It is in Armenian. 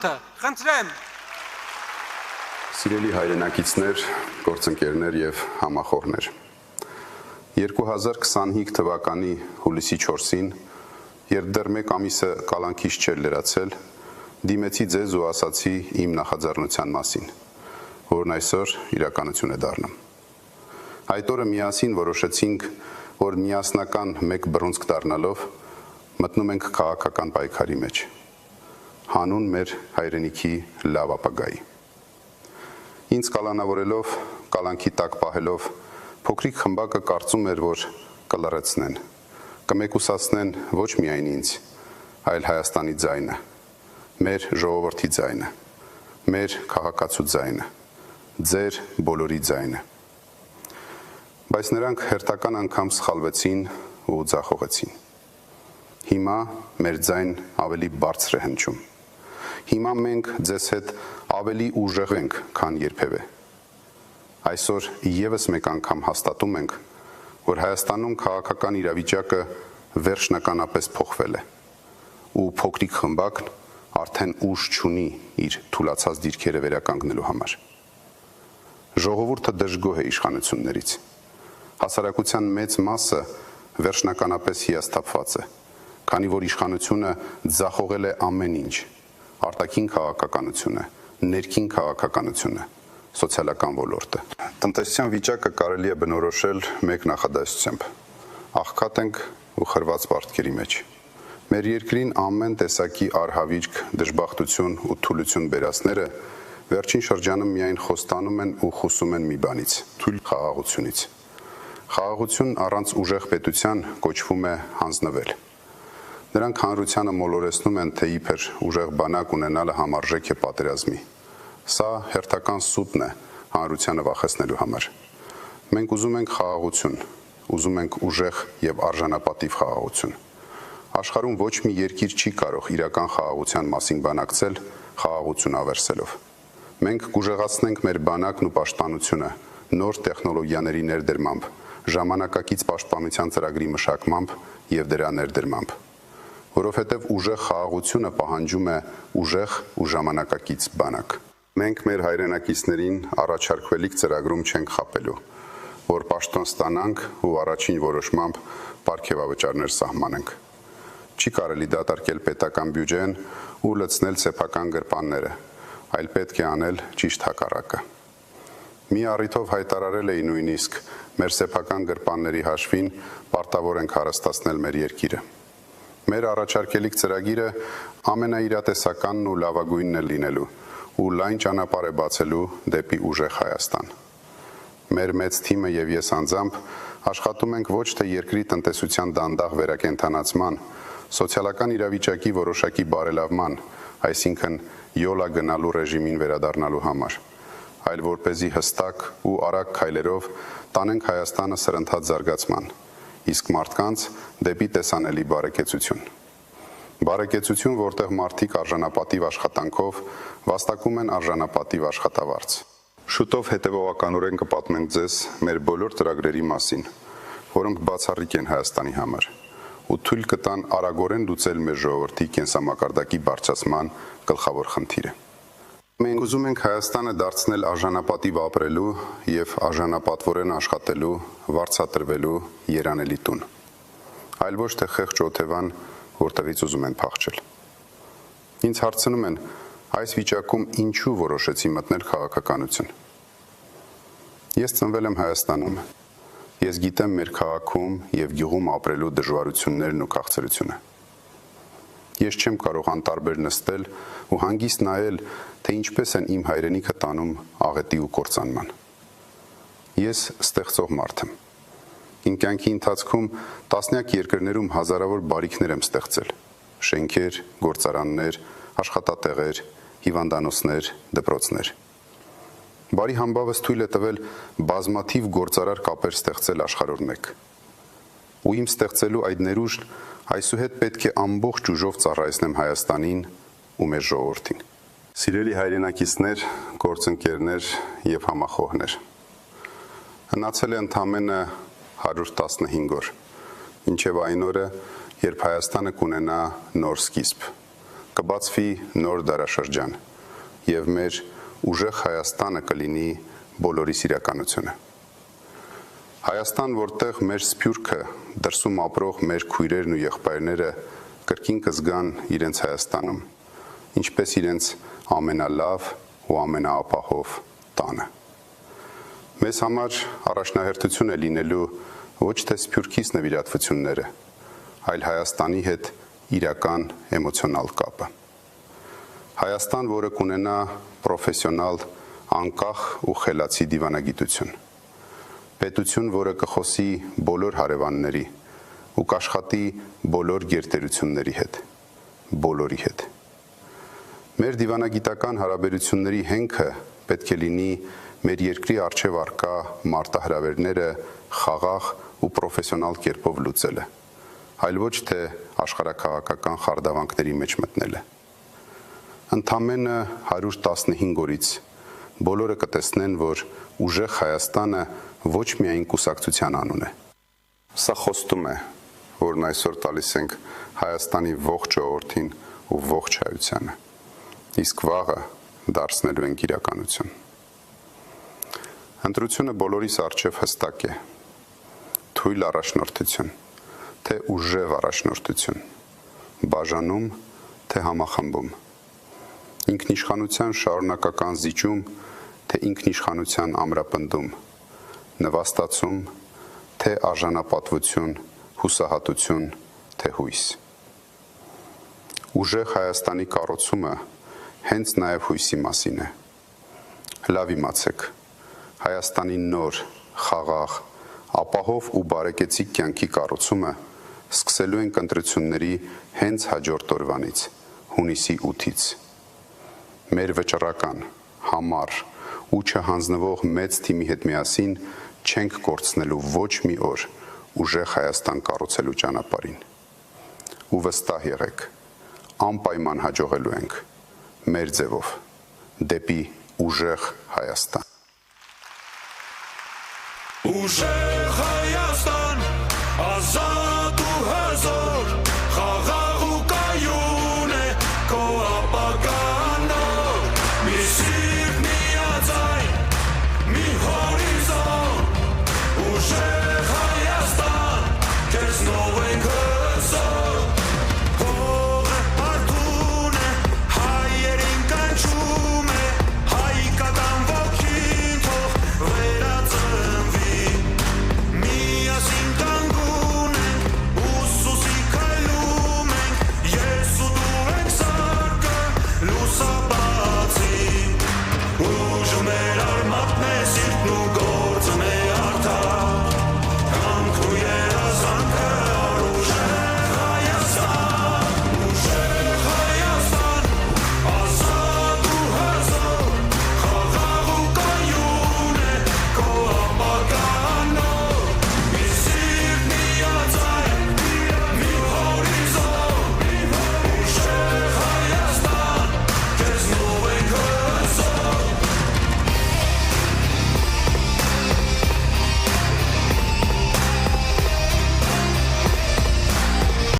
Խնդրեմ։ Սիրելի հայրենակիցներ, գործընկերներ եւ համախոհներ։ 2025 թվականի հուլիսի 4-ին, երբ դեռ մեկ ամիսը կալանքից չէր լրացել, դիմեցի ձեզ ու ասացի իմ նախաձեռնության մասին, որն այսօր իրականություն է դառնում։ Այդ օրը միասին որոշեցինք, որ միասնական մեկ բռունցք դառնալով մտնում ենք քաղաքական պայքարի մեջ, հանուն մեր հայրենիքի լավ ապագայի։ Ինձ կալանավորելով, կալանքի տակ պահելով, փոքրիկ խմբակը կարծում էր, որ կլռեցնեն, կմեկուսացնեն ոչ միայն ինձ, այլ Հայաստանի ձայնը, մեր ժողովրդի ձայնը, մեր քաղաքացու ձայնը, ձեր բոլորի ձայնը։ Բայց նրանք հերթական անգամ սխալվեցին ու ձախողեցին։ Հիմա մեր ձայն ավելի բարձր է հնչում։ Հիմա մենք ձեզ հետ ավելի ուժեղ ենք, քան երբևէ։ Այսօր եւս մեկ անգամ հաստատում ենք, որ Հայաստանում քաղաքական իրավիճակը վերջնականապես փոխվել է, ու փոքրիկ խմբակն արդեն ուժ չունի իր թուլացած դիրքերը վերականգնելու համար։ Ժողովուրդը դժգոհ է իշխանություններից։ Հասարակության մեծ մասը վերջնականապես հիասթափված է, քանի որ իշխանությունը ձախողել է ամեն ինչ՝ արտաքին քաղաքականությունը, ներքին քաղաքականությունը, սոցիալական ոլորտը։ Տնտեսության վիճակը կարելի է բնորոշել մեկ նախադասությամբ. աղքատ ենք ու խրված պարտքերի մեջ։ Մեր երկրին ամեն տեսակի արհավիրք, դժբախտություն ու թուլություն բերածները վերջին շրջանում միայն խոստանում են ու խոսում են մի բանից՝ թույլ խաղաղությունից։ Խաղաղություն առանց ուժեղ պետության կոչվում է հանձնվել։ Նրանք հանրությանը մոլորեցնում են, թե իբր ուժեղ բանակ ունենալը համարժեք է պատերազմի։ Սա հերթական սուտն է հանրությանը վախեցնելու համար։ Մենք ուզում ենք խաղաղություն, ուզում ենք ուժեղ եւ արժանապատիվ խաղաղություն։ Աշխարհում ոչ մի երկիր չի կարող իրական խաղաղության մասին բանակցել խաղաղություն ավերսելով։ Մենք կուժեղացնենք մեր բանակն ու պաշտպանությունը նոր տեխնոլոգիաների ներդրմամբ, ժամանակակից պաշտպանության ծրագրի մշակմամբ եւ դրա ներդրմամբ, որովհետև ուժեղ խաղաղությունը պահանջում է ուժեղ ու ժամանակակից բանակ։ Մենք մեր հայրենակիցներին առաջարկվելիք ծրագրում չենք խաբելու, որ պաշտոն ստանանք ու առաջին որոշմամբ պարգևավճարներ սահմանենք։ Չի կարելի դատարկել պետական բյուջեն ու լցնել սեփական գրպանները, այլ պետք է անել ճիշտ հակառակը։ Մի առիթով հայտարարել էի նույնիսկ մեր սեփական գրպանների հաշվին պարտավոր ենք հարստացնել մեր երկիրը։ Մեր առաջարկելիք ծրագիրը ամենաիրատեսականն ու լավագույնն է լինելու ու լայն ճանապարհ է բացելու դեպի ուժեղ Հայաստան։ Մեր մեծ թիմը եւ ես անձամբ աշխատում ենք ոչ թե երկրի տնտեսության դանդաղ վերակենդանացման, սոցիալական իրավիճակի որոշակի բարելավման, այսինքն յոլա գնալու ռեժիմին վերադառնալու համար, այլ որպեսզի հստակ ու արագ քայլերով տանենք Հայաստանը սրընթաց զարգացման, իսկ մարդկանց դեպի տեսանելի բարեկեցություն։ Բարեկեցություն, որտեղ մարդիկ արժանապատիվ աշխատանքով վաստակում են արժանապատիվ աշխատավարձ։ Շուտով հետևողականորեն կպատմենք ձեզ մեր բոլոր ծրագրերի մասին, որոնք բացառիկ են Հայաստանի համար, ու թույլ կտան արագորեն լուծել մեր ժողովրդի կենսամակարդակի բարձրացման գլխավոր խնդիրը։ Մենք ուզում ենք Հայաստանը դարձնել արժանապատիվ ապրելու եւ արժանապատվորեն աշխատելու, վարձատրվելու երանելի տուն, այլ ոչ թե խեղճ օթևան, որտեղից ուզում են փախչել։ Ինձ հարցնում են, այս վիճակում ինչու որոշեցի մտնել քաղաքականություն։ Ես ծնվել եմ Հայաստանում։ Ես գիտեմ մեր քաղաքում եւ գյուղում ապրելու դժվարություններն ու քաղցրությունը։ Ես չեմ կարող անտարբեր նստել ու հանգիստ նայել, թե ինչպես են իմ հայրենիքը տանում աղետի ու կործանման։ Ես ստեղծող մարդ եմ։ Իմ կյանքի ընթացքում տասնյակ երկրներում հազարավոր բարիքներ եմ ստեղծել՝ շենքեր, գործարաններ, աշխատատեղեր, հիվանդանոցներ, դպրոցներ։ Բարի համբավս թույլ է տվել բազմաթիվ գործարար կապեր ստեղծել աշխարհով մեկ։ Ու իմ ստեղծելու այդ ներուժն այսուհետ պետք է ամբողջ ուժով ծառայեցնեմ Հայաստանին ու մեր ժողովրդին։ Սիրելի հայրենակիցներ, գործընկերներ եւ համախոհներ։ Հնացել է ընդամենը 115 օր, ինչև այն օրը, երբ Հայաստանը կունենա նոր սկիզբ, կբացվի նոր դարաշրջան եւ մեր ուժեղ Հայաստանը կլինի բոլորիս իրականությունը։ Հայաստան, որտեղ մեր սփյուռքը, դրսում ապրող մեր քույրերն ու եղբայրները կրկին կզգան իրենց Հայաստանում, ինչպես իրենց ամենալավ ու ամենաապահով տանը։ Մեզ համար առաջնահերթություն է լինելու ոչ թե սփյուռքից նվիրատվությունները, այլ Հայաստանի հետ իրական էմոցիոնալ կապը։ Հայաստան, որը կունենա պրոֆեսիոնալ, անկախ ու խելացի դիվանագիտություն, պետություն, որը կխոսի բոլոր հարևանների ու կաշխատի բոլոր գերտերությունների հետ, բոլորի հետ։ Մեր դիվանագիտական հարաբերությունների հենքը պետք է լինի մեր երկրի առջև առկա մարտահրավերները խաղաղ ու պրոֆեսիոնալ կերպով լուծելը, այլ ոչ թե աշխարհաքաղաքական խարդավանքների մեջ մտնելը։ Ընդամենը 115 օրից բոլորը կտեսնեն, որ ուժեղ Հայաստանը ոչ միայն կուսակցության անուն է։ Սա խոստում է, որն այսօր տալիս ենք Հայաստանի ողջ ժողովրդին ու ողջ հայությանը, իսկ վաղը դարձնելու ենք իրականություն։ Ընտրությունը բոլորիս առջև հստակ է, թույլ առաջնորդություն, թե ուժեղ առաջնորդություն, բաժանում, թե համախմբում, ինքնիշխանության շարունակական զիջում, թե ինքնիշխանության ամրապնդում, նվաստացում, թե արժանապատվություն, հուսահատություն, թե հույս։ Ուժեղ Հայաստանի կառուցումը հենց նաև հույսի մասին է։ Լավ իմացեք, Հայաստանի նոր, խաղաղ, ապահով ու բարեկեցիկ կյանքի կառուցումը սկսելու ենք ընտրությունների հենց հաջորդ օրվանից, հունիսի 8-ից։ Մեր վճռական, համառ ու չհանձնվող մեծ թիմի հետ միասին չենք կորցնելու ոչ մի օր ուժեղ Հայաստան կառուցելու ճանապարհին։ Ու վստահ եղեք, անպայման հաջողելու ենք մեր ձևով դեպի ուժեղ Հայաստան։ Ուժեղ Հայաստան